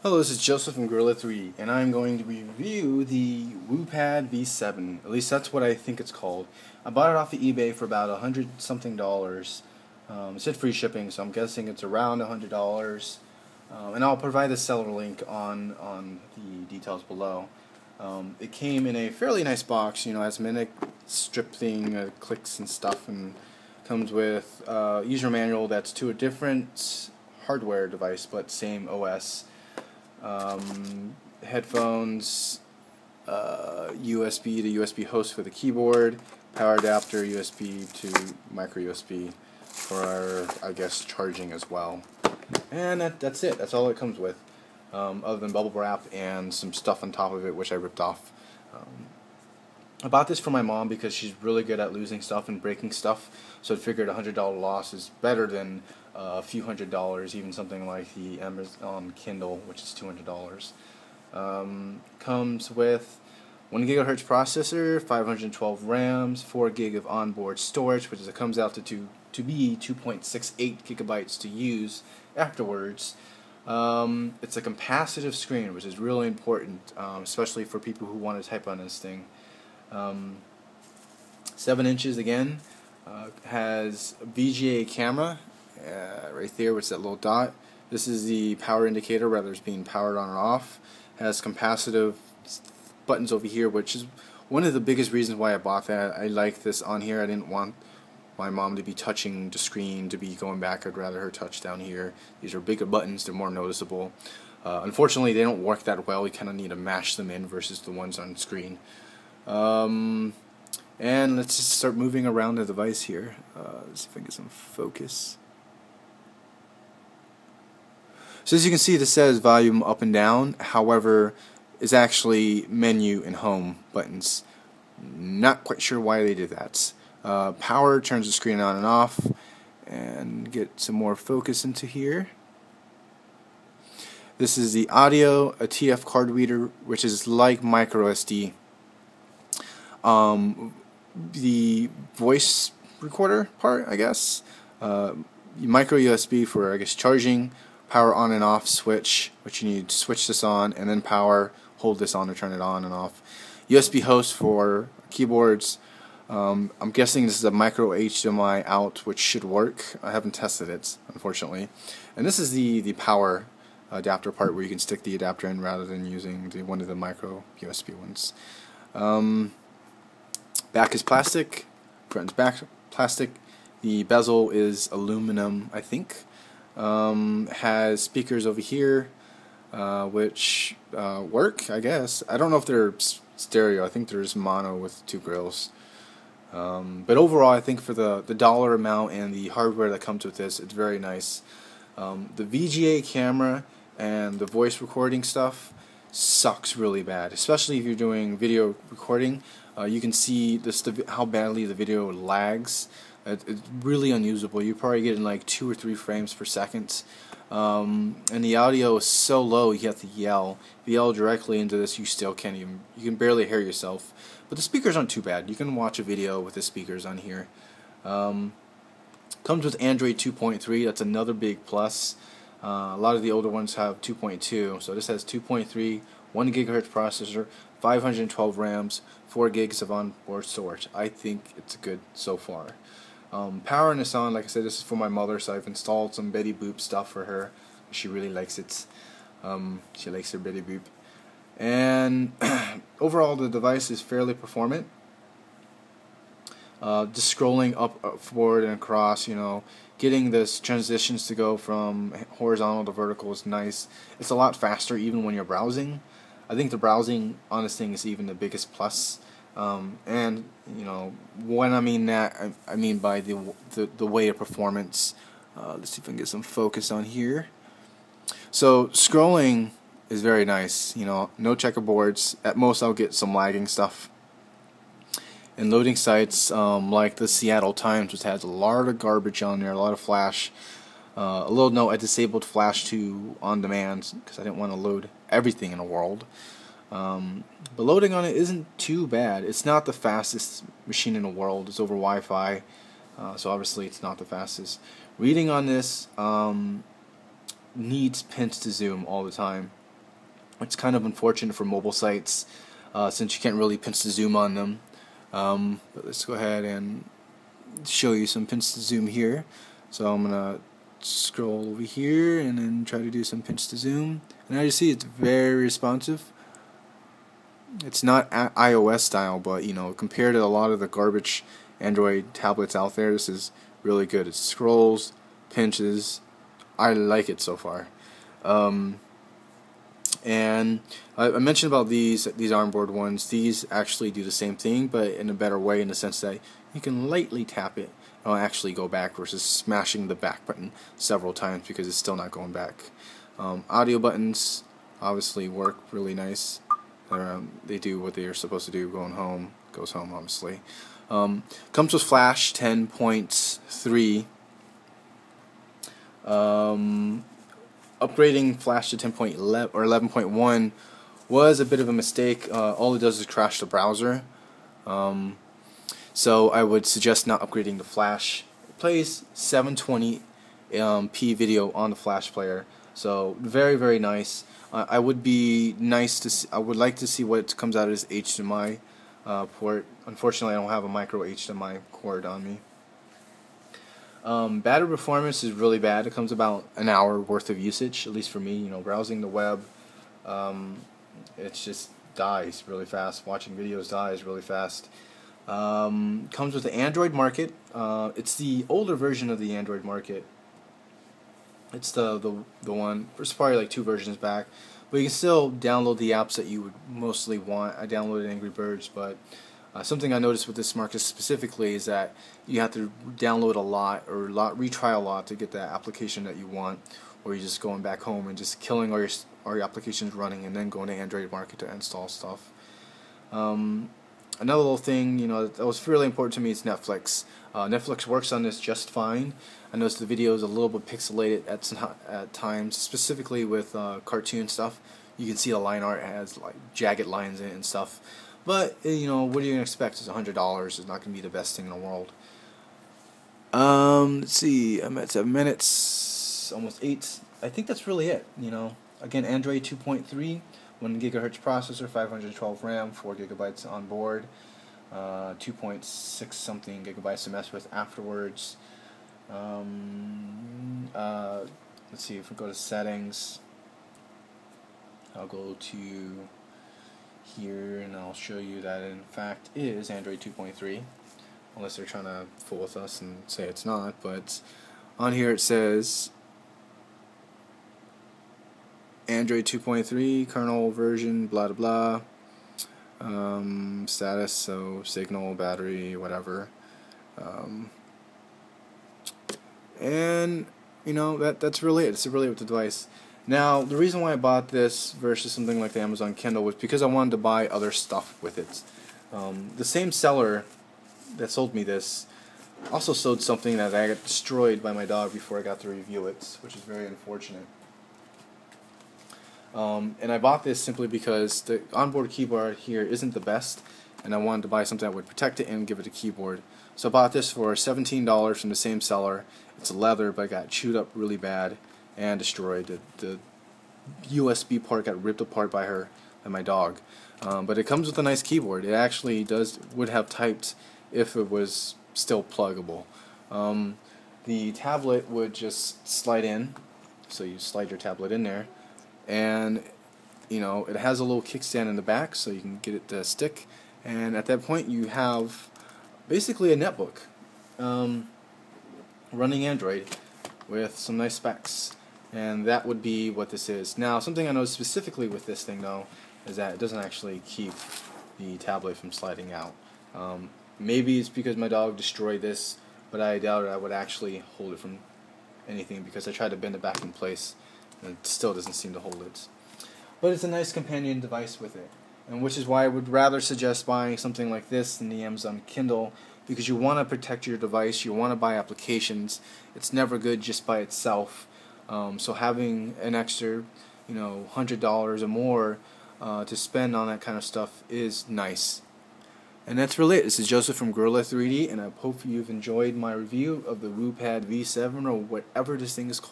Hello, this is Joseph from Gorilla 3, and I'm going to review the vTab V7. At least that's what I think it's called. I bought it off of eBay for about $100 something. It said free shipping, so I'm guessing it's around $100. And I'll provide the seller link on the details below. It came in a fairly nice box, has magnetic strip thing, clicks and stuff, and comes with a user manual that's to a different hardware device, but same OS. Headphones, USB to USB host for the keyboard, power adapter, USB to micro USB for our, I guess, charging as well. And that's it. That's all it comes with, other than bubble wrap and some stuff on top of it, which I ripped off. I bought this for my mom because she's really good at losing stuff and breaking stuff, so I figured a $100 loss is better than a few $100s, even something like the Amazon Kindle, which is $200. Comes with 1 Gigahertz processor, 512 RAMs, 4 gig of onboard storage, which it comes out to be 2.68 gigabytes to use afterwards. It's a capacitive screen, which is really important, especially for people who want to type on this thing. 7 inches again, has a VGA camera right there, which is that little dot. This is the power indicator, whether it's being powered on or off. Has capacitive buttons over here, which is one of the biggest reasons why I bought that. I like this on here. I didn't want my mom to be touching the screen, to be going back. I'd rather her touch down here. These are bigger buttons, they're more noticeable. Unfortunately, they don't work that well. You kind of need to mash them in versus the ones on screen. And let's just start moving around the device here. Let's see if I can get some focus. So as you can see, this says volume up and down. However, it's actually menu and home buttons. Not quite sure why they did that. Power turns the screen on and off. And get some more focus into here. This is the audio, a TF card reader, which is like micro SD. The voice recorder part, I guess. Micro USB for, I guess, charging. Power on and off switch, which you need to switch this on, and then power, hold this on to turn it on and off. USB host for keyboards. I'm guessing this is a micro HDMI out, which should work. I haven't tested it, unfortunately. And this is the power adapter part, where you can stick the adapter in rather than using one of the micro USB ones. Back is plastic, front is back plastic. The bezel is aluminum, I think. Has speakers over here, which work, I guess. I don't know if they're stereo. I think there's mono with 2 grills. But overall, I think for the dollar amount and the hardware that comes with this, it's very nice. The VGA camera and the voice recording stuff sucks really bad, especially if you're doing video recording. You can see how badly the video lags. It's really unusable. You're probably getting like 2 or 3 frames per second. And the audio is so low you have to yell. If you yell directly into this, you still can't even, you can barely hear yourself. But the speakers aren't too bad. You can watch a video with the speakers on here. Comes with Android 2.3. That's another big plus. A lot of the older ones have 2.2. So this has 2.3, 1 gigahertz processor, 512 RAMs, 4 gigs of onboard storage. I think it's good so far. Powering this on, like I said, this is for my mother, so I've installed some Betty Boop stuff for her. She really likes it. She likes her Betty Boop. And overall, the device is fairly performant. Just scrolling up, forward, and across, getting this transitions to go from horizontal to vertical is nice. It's a lot faster even when you're browsing. I think the browsing on this thing is even the biggest plus. And when I mean that, I mean by the way of performance. Let's see if I can get some focus on here. So scrolling is very nice. No checkerboards. At most, I'll get some lagging stuff. And loading sites like the Seattle Times, which has a lot of garbage on there, a lot of flash. A little note: I disabled Flash to on demand because I didn't want to load everything in the world. But loading on it isn't too bad. It's not the fastest machine in the world. It's over Wi-Fi, so obviously it's not the fastest. Reading on this needs pinch to zoom all the time. It's kind of unfortunate for mobile sites since you can't really pinch to zoom on them. But let's go ahead and show you some pinch to zoom here. So I'm gonna scroll over here and then try to do some pinch to zoom, and as you see, it's very responsive. It's not iOS style, but you know, compared to a lot of the garbage Android tablets out there, this is really good. It scrolls, pinches. I like it so far. And I mentioned about these ARM-board ones. These actually do the same thing, but in a better way, in the sense that you can lightly tap it and it'll actually go back versus smashing the back button several times because it's still not going back. Audio buttons obviously work really nice. They do what they are supposed to do. Goes home obviously. Comes with Flash 10.3. Upgrading Flash to 10.11 or 11.1 was a bit of a mistake. All it does is crash the browser. So I would suggest not upgrading to Flash. It plays 720p video on the Flash player, so very, very nice. I would like to see what comes out of this HDMI port. Unfortunately, I don't have a micro HDMI cord on me. Battery performance is really bad. It comes about an hour worth of usage, at least for me. You know, browsing the web, it just dies really fast. Watching videos dies really fast. Comes with the Android Market. It's the older version of the Android Market. It's the one. It's probably like 2 versions back, but you can still download the apps that you would mostly want. I downloaded Angry Birds, but something I noticed with this market specifically is that you have to download a lot or retry a lot to get that application that you want, or you're just going back home and just killing all your applications running and then going to Android Market to install stuff. Another little thing, you know, that was really important to me is Netflix. Netflix works on this just fine. I noticed the video is a little bit pixelated at times, specifically with cartoon stuff. You can see the line art has like jagged lines in it and stuff. But you know, what are you gonna expect? It's $100. It's not gonna be the best thing in the world. Let's see. I'm at 7 minutes, almost 8. I think that's really it. You know, again, Android 2.3, 1 gigahertz processor, 512 RAM, 4 gigabytes on board, 2.6 something gigabytes to mess with afterwards. Let's see, if we go to settings, I'll go to here and I'll show you that in fact is Android 2.3, unless they're trying to fool with us and say it's not. But on here it says Android 2.3 kernel version blah blah blah, status, so signal, battery, whatever, and you know, that's really it. It's really with the device. Now, the reason why I bought this versus something like the Amazon Kindle was because I wanted to buy other stuff with it. The same seller that sold me this also sold something that I got destroyed by my dog before I got to review it, which is very unfortunate. And I bought this simply because the onboard keyboard here isn't the best, and I wanted to buy something that would protect it and give it a keyboard. So I bought this for $17 from the same seller. It's leather, but it got chewed up really bad and destroyed. The USB part got ripped apart by my dog. But it comes with a nice keyboard. It actually would have typed if it was still pluggable. The tablet would just slide in, so you slide your tablet in there, and you know, it has a little kickstand in the back so you can get it to stick, and at that point you have basically a netbook running Android with some nice specs. And that would be what this is. Now, something I noticed specifically with this thing, though, is that it doesn't actually keep the tablet from sliding out. Maybe it's because my dog destroyed this, but I doubt I would actually hold it from anything because I tried to bend it back in place, and it still doesn't seem to hold it. But it's a nice companion device with it, and which is why I would rather suggest buying something like this than the Amazon Kindle, because you want to protect your device, you want to buy applications. It's never good just by itself. So having an extra, you know, $100 or more to spend on that kind of stuff is nice. And that's really it. This is Joseph from Gorilla 3D, and I hope you've enjoyed my review of the WooPad V7 or whatever this thing is called.